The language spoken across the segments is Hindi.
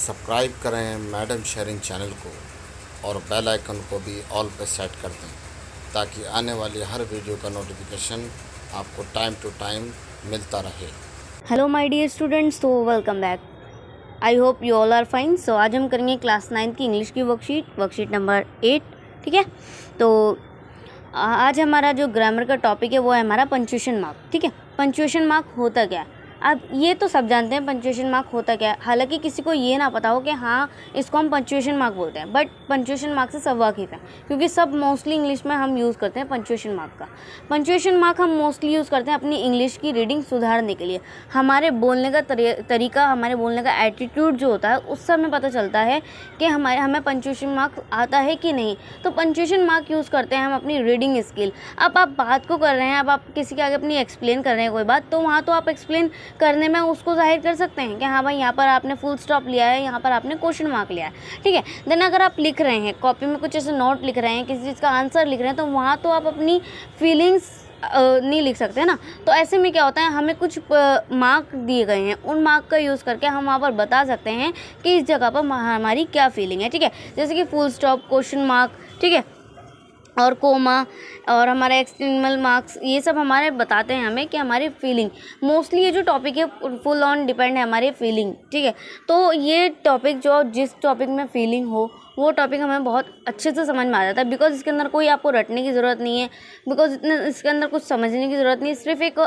सब्सक्राइब करें मैडम शेयरिंग चैनल को और बेल आइकन को भी ऑल पे सेट कर दें ताकि आने वाली हर वीडियो का नोटिफिकेशन आपको टाइम टू टाइम मिलता रहे। हेलो माय डियर स्टूडेंट्स, तो welcome back. I hope you all are fine. So आज हम करेंगे क्लास 9 की इंग्लिश की वर्कशीट नंबर 8। ठीक है, तो आज हमारा जो ग्रामर का टॉपिक है वो है हमारा पंक्चुएशन मार्क। ठीक है, पंक्चुएशन मार्क होता क्या है? अब ये तो सब जानते हैं पंक्चुएशन मार्क होता क्या है, हालांकि किसी को ये ना पता हो कि हाँ इसको हम पंक्चुएशन मार्क बोलते हैं, बट पंक्चुएशन मार्क से सब वाकिफ़ हैं क्योंकि सब मोस्टली इंग्लिश में हम यूज़ करते हैं पंक्चुएशन मार्क का। पंक्चुएशन मार्क हम मोस्टली यूज़ करते हैं अपनी इंग्लिश की रीडिंग सुधारने के लिए। हमारे बोलने का तरीका, हमारे बोलने का एटीट्यूड जो होता है उससे हमें पता चलता है कि हमें पंक्चुएशन मार्क आता है कि नहीं। तो पंक्चुएशन मार्क यूज़ करते हैं हम अपनी रीडिंग स्किल। अब आप बात को कर रहे हैं, अब आप किसी के आगे अपनी एक्सप्लेन कर रहे हैं कोई बात, तो वहाँ तो आप एक्सप्लेन करने में उसको जाहिर कर सकते हैं कि हाँ भाई यहाँ पर आपने फुल स्टॉप लिया है, यहाँ पर आपने क्वेश्चन मार्क लिया है। ठीक है, देन अगर आप लिख रहे हैं कॉपी में कुछ ऐसे नोट लिख रहे हैं, किसी चीज़ का आंसर लिख रहे हैं, तो वहाँ तो आप अपनी फीलिंग्स नहीं लिख सकते ना। तो ऐसे में क्या होता है, हमें कुछ मार्क दिए गए हैं, उन मार्क का यूज़ करके हम वहाँ पर बता सकते हैं कि इस जगह पर हमारी क्या फीलिंग है। ठीक है, जैसे कि फुल स्टॉप, क्वेश्चन मार्क, ठीक है, और कोमा और हमारा एक्सक्लेमेशन मार्क्स, ये सब हमारे बताते हैं हमें कि हमारी फीलिंग। मोस्टली ये जो टॉपिक है फुल ऑन डिपेंड है हमारी फीलिंग। ठीक है, तो ये टॉपिक जो जिस टॉपिक में फीलिंग हो वो टॉपिक हमें बहुत अच्छे से समझ में आ जाता है, बिकॉज इसके अंदर कोई आपको रटने की ज़रूरत नहीं है, बिकॉज इसके अंदर कुछ समझने की ज़रूरत नहीं है। सिर्फ एक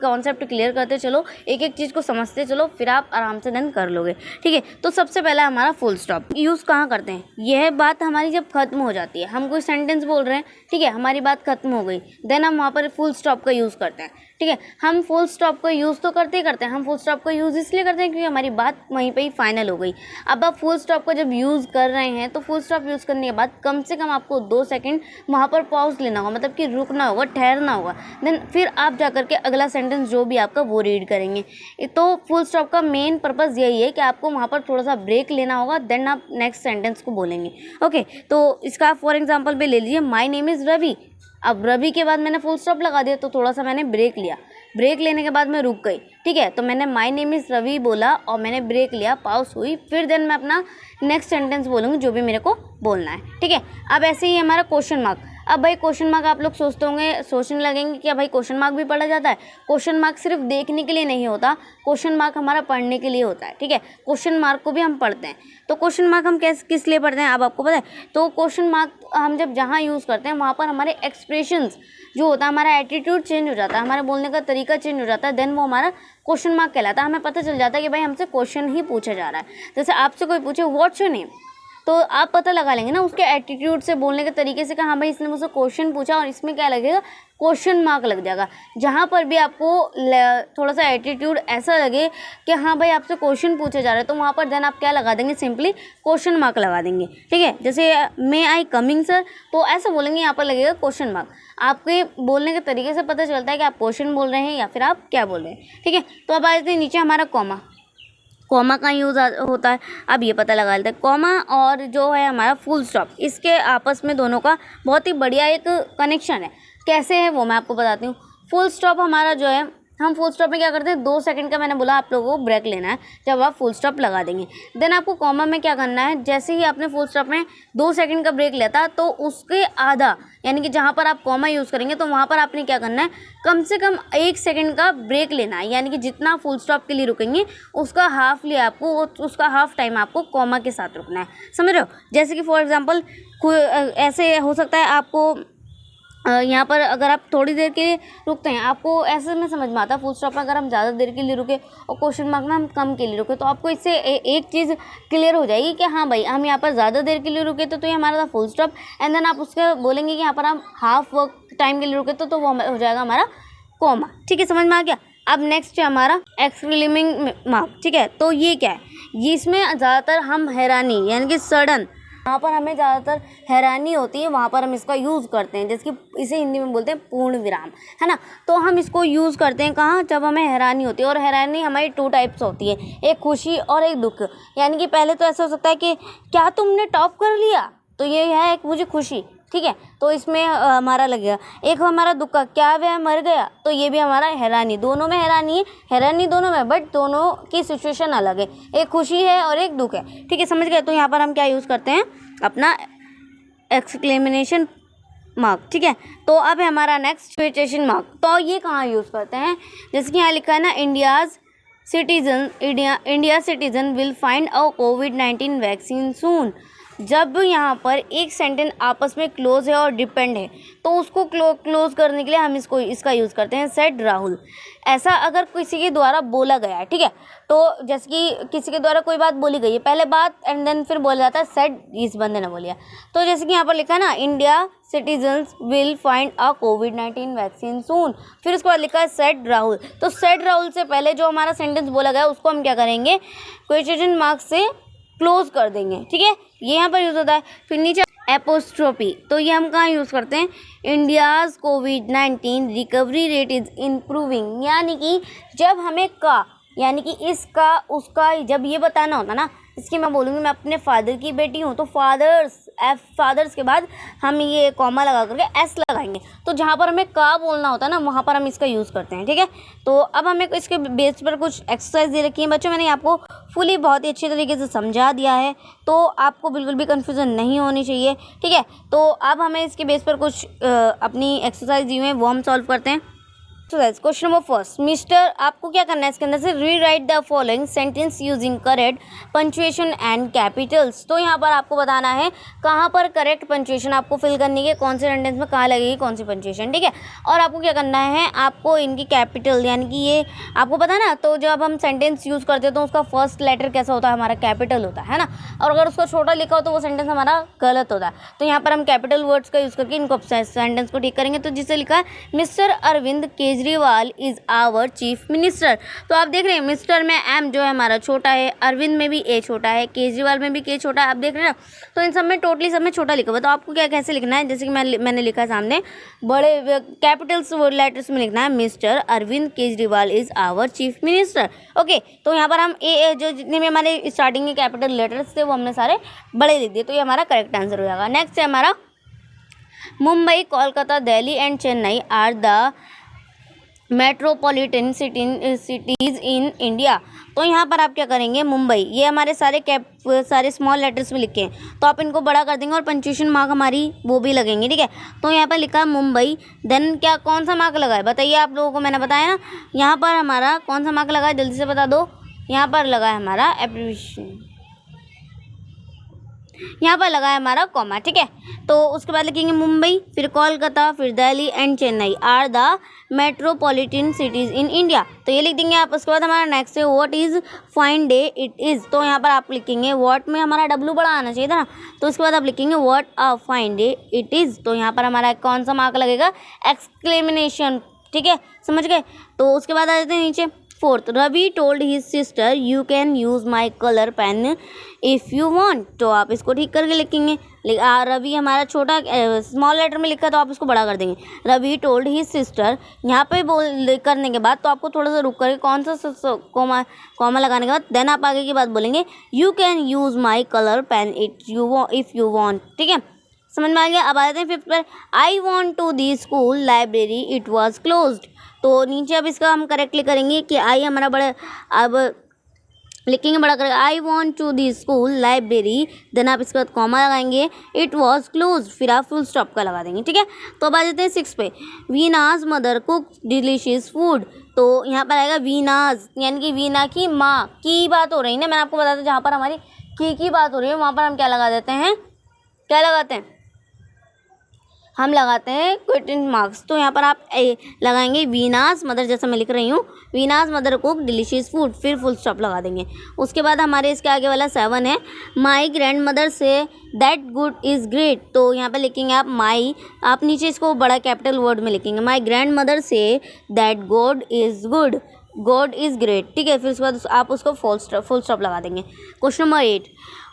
कॉन्सेप्ट क्लियर करते चलो, एक एक चीज़ को समझते चलो, फिर आप आराम से देन कर लोगे। ठीक है, तो सबसे पहला हमारा फुल स्टॉप यूज़ कहाँ करते हैं? यह बात हमारी जब खत्म हो जाती है, हम कोई सेंटेंस बोल रहे हैं, ठीक है, हमारी बात खत्म हो गई, देन हम वहाँ पर फुल स्टॉप का यूज़ करते हैं। ठीक है, हम फुल स्टॉप का यूज़ तो करते ही करते हैं, हम फुल स्टॉप का यूज़ इसलिए करते हैं क्योंकि हमारी बात वहीं पे ही फाइनल हो गई। अब आप फुल स्टॉप का जब यूज़ कर रहे हैं तो फुल स्टॉप यूज़ करने के बाद कम से कम आपको 2 सेकंड वहाँ पर पॉज लेना होगा, मतलब कि रुकना होगा, ठहरना होगा, देन फिर आप जा करके अगला सेंटेंस जो भी आपका वो रीड करेंगे। तो फुल स्टॉप का मेन पर्पज़ यही है कि आपको वहाँ पर थोड़ा सा ब्रेक लेना होगा, देन आप नेक्स्ट सेंटेंस को बोलेंगे। ओके, तो इसका फॉर एग्जाम्पल भी ले लीजिए, माई नेम इज़ रवि। अब रवि के बाद मैंने फुल स्टॉप लगा दिया, तो थोड़ा सा मैंने ब्रेक लिया, ब्रेक लेने के बाद मैं रुक गई। ठीक है, तो मैंने माय नेम इज़ रवि बोला और मैंने ब्रेक लिया, पॉज हुई, फिर देन मैं अपना नेक्स्ट सेंटेंस बोलूँगी जो भी मेरे को बोलना है। ठीक है, अब ऐसे ही हमारा क्वेश्चन मार्क। अब भाई क्वेश्चन मार्क आप लोग सोचने लगेंगे कि भाई क्वेश्चन मार्क भी पढ़ा जाता है। क्वेश्चन मार्क सिर्फ देखने के लिए नहीं होता, क्वेश्चन मार्क हमारा पढ़ने के लिए होता है। ठीक है, क्वेश्चन मार्क को भी हम पढ़ते हैं। तो क्वेश्चन मार्क हम किस लिए पढ़ते हैं अब आपको पता है? तो क्वेश्चन मार्क हम जब जहाँ यूज़ करते हैं वहाँ पर हमारे एक्सप्रेशंस जो होता है, हमारा एटीट्यूड चेंज हो जाता है, हमारे बोलने का तरीका चेंज हो जाता है, देन वो हमारा क्वेश्चन मार्क कहलाता है। हमें पता चल जाता है कि भाई हमसे क्वेश्चन ही पूछा जा रहा है। जैसे आपसे कोई पूछे व्हाट्स योर नेम, तो आप पता लगा लेंगे ना उसके एटीट्यूड से, बोलने के तरीके से कि हाँ भाई इसने मुझसे क्वेश्चन पूछा, और इसमें क्या लगेगा, क्वेश्चन मार्क लग जाएगा। जहाँ पर भी आपको थोड़ा सा एटीट्यूड ऐसा लगे कि हाँ भाई आपसे क्वेश्चन पूछा जा रहा है, तो वहाँ पर देन आप क्या लगा देंगे, सिंपली क्वेश्चन मार्क लगा देंगे। ठीक है, जैसे मे आई कमिंग सर, तो ऐसा बोलेंगे, यहाँ पर लगेगा क्वेश्चन मार्क। आपके बोलने के तरीके से पता चलता है कि आप क्वेश्चन बोल रहे हैं या फिर आप क्या बोल रहे हैं। ठीक है, तो अब आ जाते हैं नीचे हमारा कॉमा। कॉमा का यूज़ होता है, अब ये पता लगा लेते हैं कॉमा और जो है हमारा फुल स्टॉप, इसके आपस में दोनों का बहुत ही बढ़िया एक कनेक्शन है। कैसे है वो मैं आपको बताती हूँ। फुल स्टॉप हमारा जो है, हम फुल स्टॉप में क्या करते हैं, 2 सेकंड का मैंने बोला आप लोगों को ब्रेक लेना है जब आप फुल स्टॉप लगा देंगे। देन आपको कॉमा में क्या करना है, जैसे ही आपने फुल स्टॉप में 2 सेकंड का ब्रेक लेता तो उसके आधा, यानी कि जहाँ पर आप कॉमा यूज़ करेंगे तो वहाँ पर आपने क्या करना है, कम से कम 1 सेकंड का ब्रेक लेना है, यानी कि जितना फुल स्टॉप के लिए रुकेंगे उसका हाफ लिया आपको, उसका हाफ टाइम आपको कॉमा के साथ रुकना है। समझ रहे हो? जैसे कि फॉर एग्जाम्पल ऐसे हो सकता है आपको यहाँ पर अगर आप थोड़ी देर के लिए रुकते हैं, आपको ऐसे में समझ में आता है फुल स्टॉप में अगर हम ज़्यादा देर के लिए रुके और क्वेश्चन मार्क में हम कम के लिए रुके, तो आपको इससे एक चीज़ क्लियर हो जाएगी कि हाँ भाई हम यहाँ पर ज़्यादा देर के लिए रुके तो ये हमारा था फुल स्टॉप, एंड देन आप उसके बोलेंगे कि यहाँ पर हम हाफ वर्क टाइम के लिए रुके तो वो हो जाएगा हमारा कॉमा। ठीक है, समझ में आ गया? अब नेक्स्ट है हमारा एक्सक्लेमिंग मार्क। ठीक है, तो ये क्या है, ये इसमें ज़्यादातर हम हैरानी, यानी कि सडन, वहाँ पर हमें ज़्यादातर हैरानी होती है, वहाँ पर हम इसका यूज़ करते हैं, जैसे कि इसे हिंदी में बोलते हैं पूर्ण विराम, है ना। तो हम इसको यूज़ करते हैं कहाँ, जब हमें हैरानी होती है। और हैरानी हमारी 2 टाइप्स होती है, एक खुशी और एक दुख। यानी कि पहले तो ऐसा हो सकता है कि क्या तुमने टॉप कर लिया, तो ये है एक मुझे खुशी, ठीक है, तो इसमें हमारा लगेगा। एक हमारा दुक्का, क्या वह मर गया, तो ये भी हमारा हैरानी, दोनों में हैरानी है, हैरानी दोनों में, बट दोनों की सिचुएशन अलग है, एक खुशी है और एक दुख है, ठीक है, समझ गए। तो यहाँ पर हम क्या यूज़ करते हैं, अपना एक्सक्लेमेशन मार्क, ठीक है। तो अब है हमारा नेक्स्ट क्वेश्चन मार्क, तो ये कहाँ यूज़ करते हैं, जैसे कि यहाँ लिखा है ना, India citizen will find a कोविड-19 वैक्सीन सून। जब यहाँ पर एक सेंटेंस आपस में क्लोज है और डिपेंड है, तो उसको क्लोज करने के लिए हम इसका यूज़ करते हैं सेड राहुल। ऐसा अगर किसी के द्वारा बोला गया है, ठीक है, तो जैसे कि किसी के द्वारा कोई बात बोली गई है, पहले बात एंड देन फिर बोला जाता है सेड, इस बंदे ने बोलिया। तो जैसे कि यहाँ पर लिखा है ना, India citizens will find a कोविड-19 वैक्सीन सून, फिर उसके बाद लिखा है सेड राहुल। तो सेड राहुल से पहले जो हमारा सेंटेंस बोला गया उसको हम क्या करेंगे, क्वेश्चन मार्क से क्लोज कर देंगे, ठीक है, ये यहाँ पर यूज़ होता है। फिर नीचे एपोस्ट्रोफी, तो ये हम कहाँ यूज़ करते हैं, India's covid recovery rate is improving, यानी कि जब हमें का, यानी कि इसका उसका जब ये बताना होता ना, इसकी मैं बोलूँगी मैं अपने फादर की बेटी हूँ, तो फादर्स के बाद हम ये कॉमा लगा करके एस लगाएंगे, तो जहाँ पर हमें का बोलना होता है ना, वहाँ पर हम इसका यूज़ करते हैं, ठीक है। तो अब हमें इसके बेस पर कुछ एक्सरसाइज दे रखी है बच्चों, मैंने आपको फुली बहुत ही अच्छी तरीके से समझा दिया है, तो आपको बिल्कुल भी कन्फ्यूज़न नहीं होनी चाहिए, ठीक है। तो अब हमें इसके बेस पर कुछ अपनी एक्सरसाइज दी हुई है, वो हम सॉल्व करते हैं। क्वेश्चन नंबर फर्स्ट, मिस्टर, आपको क्या करना है इसके अंदर से, rewrite the following sentence using correct punctuation and Capitals. तो यहाँ पर आपको बताना है कहाँ पर करेक्ट पंचुएशन आपको फिल करनी है, कौन से सेंटेंस में कहाँ लगेगी कौन सी पंचुएशन, ठीक है। और आपको क्या करना है, आपको इनकी कैपिटल, यानी कि ये आपको पता है ना, तो जब हम सेंटेंस यूज़ करते हैं तो उसका फर्स्ट लेटर कैसा होता है, हमारा कैपिटल होता है ना, और अगर उसको छोटा लिखा हो तो वो सेंटेंस हमारा गलत होता है। तो यहाँ पर हम कैपिटल वर्ड्स का यूज़ करके इनको सेंटेंस को ठीक करेंगे। तो जिससे लिखा है, mister Arvind Kejriwal is our chief minister. तो आप देख रहे हैं, मिस्टर में एम जो है हमारा छोटा है, अरविंद में भी ए छोटा है, केजरीवाल में भी के छोटा है, आप देख रहे हैं ना, तो इन सब में टोटली सब में छोटा लिखा हुआ है। तो आपको क्या कैसे लिखना है, जैसे कि मैंने लिखा है सामने, बड़े कैपिटल्स लेटर्स में लिखना है, mister Arvind Kejriwal is our chief minister, okay. तो यहाँ पर हम ए जो जितने भी हमारे स्टार्टिंग के कैपिटल लेटर्स थे वो हमने सारे बड़े लिख दिए, तो ये हमारा करेक्ट आंसर हो जाएगा। नेक्स्ट है हमारा, Mumbai, Kolkata, Delhi and Chennai are the metropolitan cities in India. तो यहाँ पर आप क्या करेंगे, मुंबई, ये हमारे सारे स्मॉल लेटर्स में लिखे हैं, तो आप इनको बड़ा कर देंगे और पंक्चुएशन मार्क हमारी वो भी लगेंगे, ठीक है। तो यहाँ पर लिखा है मुंबई, देन क्या कौन सा मार्क लगा है बताइए आप लोगों को, मैंने बताया ना, यहाँ पर हमारा कौन सा मार्क लगा है, जल्दी से बता दो, यहाँ पर लगा है हमारा एप्रीशिएशन, यहाँ पर लगा है हमारा कॉमा, ठीक है। तो उसके बाद लिखेंगे मुंबई, फिर कोलकाता, फिर Delhi and Chennai are the metropolitan cities in India. तो ये लिख देंगे आप। उसके बाद हमारा नेक्स्ट है, what is fine day it is. तो यहाँ पर आप लिखेंगे, व्हाट में हमारा डब्ल्यू बड़ा आना चाहिए था ना, तो उसके बाद आप लिखेंगे what a fine day it is. तो यहाँ पर हमारा कौन सा मार्क लगेगा, एक्सक्लेमेशन, ठीक है, समझ गए। तो उसके बाद आ जाते हैं नीचे, fourth, Ravi told his sister you can use my colour pen if you want. तो आप इसको ठीक करके लिखेंगे, रवि हमारा छोटा स्मॉल लेटर में लिखा, तो आप इसको बड़ा कर देंगे, रवि टोल्ड हिज सिस्टर। यहाँ पे बोल करने के बाद तो आपको थोड़ा सा रुक करके कौन सा कॉमा लगाने के बाद देन आप आगे की बात बोलेंगे, you can use my colour pen if you want, ठीक है, समझ में आ गया। अब आ जाते हैं फिफ्थ पर, I want to the school library it was closed. तो नीचे अब इसका हम करेक्टली करेंगे कि आई हमारा बड़ा, अब लिखेंगे बड़ा करेंगे, I want to the school library, then आप इसके बाद कॉमा लगाएंगे, इट वॉज क्लोज्ड, फिर आप फुल स्टॉप का लगा देंगे, ठीक है। तो अब आ जाते हैं सिक्स पे, वीनाज मदर कुक डिलीशियस फूड। तो यहाँ पर आएगा वीनाज, यानी कि वीना की माँ की बात हो रही है ना, मैंने आपको बताया था जहाँ पर हमारी की बात हो रही है वहाँ पर हम क्या लगा देते हैं, क्या लगाते हैं, हम लगाते हैं क्वेश्चन मार्क्स। तो यहाँ पर आप लगाएंगे वीनाज मदर, जैसा मैं लिख रही हूँ, वीनाज मदर कुक डिलीशियस फूड, फिर फुल स्टॉप लगा देंगे। उसके बाद हमारे इसके आगे वाला 7 है, my grand mother say that good is great. तो यहाँ पर लिखेंगे आप माई, आप नीचे इसको बड़ा कैपिटल वर्ड में लिखेंगे, my grand mother say that God is good, God is great, ठीक है। फिर उसके बाद आप उसको फुल स्टॉप लगा देंगे। Question number 8,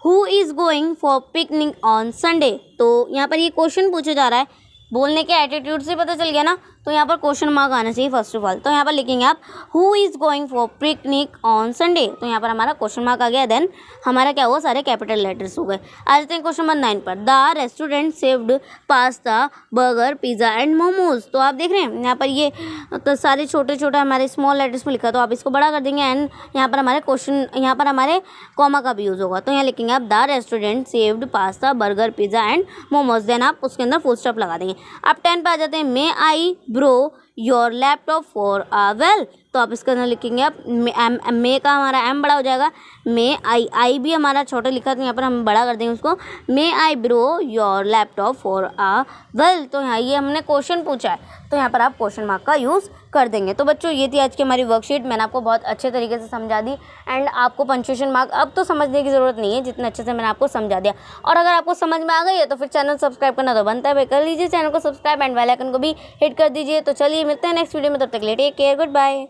who is going for picnic on Sunday. तो यहाँ पर ये क्वेश्चन पूछा जा रहा है, बोलने के एटीट्यूड से पता चल गया ना, तो यहाँ पर क्वेश्चन मार्क आना चाहिए फर्स्ट ऑफ ऑल। तो यहाँ पर लिखेंगे आप who is going for picnic on Sunday. तो यहाँ पर हमारा क्वेश्चन मार्क आ गया, देन हमारा क्या हुआ, सारे कैपिटल लेटर्स हो गए। आ जाते हैं क्वेश्चन नंबर 9 पर। The restaurant served pasta, burger, pizza and momos. तो आप देख रहे हैं यहाँ पर ये तो सारे छोटे छोटे हमारे स्मॉल लेटर्स में लिखा, तो आप इसको बड़ा कर देंगे एंड यहाँ पर हमारे क्वेश्चन, यहाँ पर हमारे कॉमा का भी यूज़ होगा। तो यहाँ लिखेंगे आप the restaurant served pasta, burger, pizza and momos, then आप उसके अंदर फुल स्टॉप लगा देंगे। अब 10 पे आ जाते हैं। May I borrow your laptop for well. तो आप इसके अंदर लिखेंगे आप मे का हमारा एम बड़ा हो जाएगा, मे आई भी हमारा छोटा लिखा, तो यहाँ पर हम बड़ा कर देंगे उसको, may I borrow your laptop for well. तो यहाँ ये हमने क्वेश्चन पूछा है, तो यहाँ पर आप क्वेश्चन मार्क का यूज़ कर देंगे। तो बच्चों ये थी आज की हमारी वर्कशीट। मैंने आपको बहुत अच्छे तरीके से समझा दी एंड आपको पंक्चुएशन मार्क अब तो समझने की ज़रूरत नहीं है, जितने अच्छे से मैंने आपको समझा दिया। और अगर आपको समझ में आ गई है तो फिर चैनल सब्सक्राइब करना तो बनता है, भाई कर लीजिए चैनल को सब्सक्राइब एंड बेल आइकन को भी हिट कर दीजिए। तो चलिए मिलते हैं नेक्स्ट वीडियो में, तब तक के लिए टेक केयर, गुड बाय।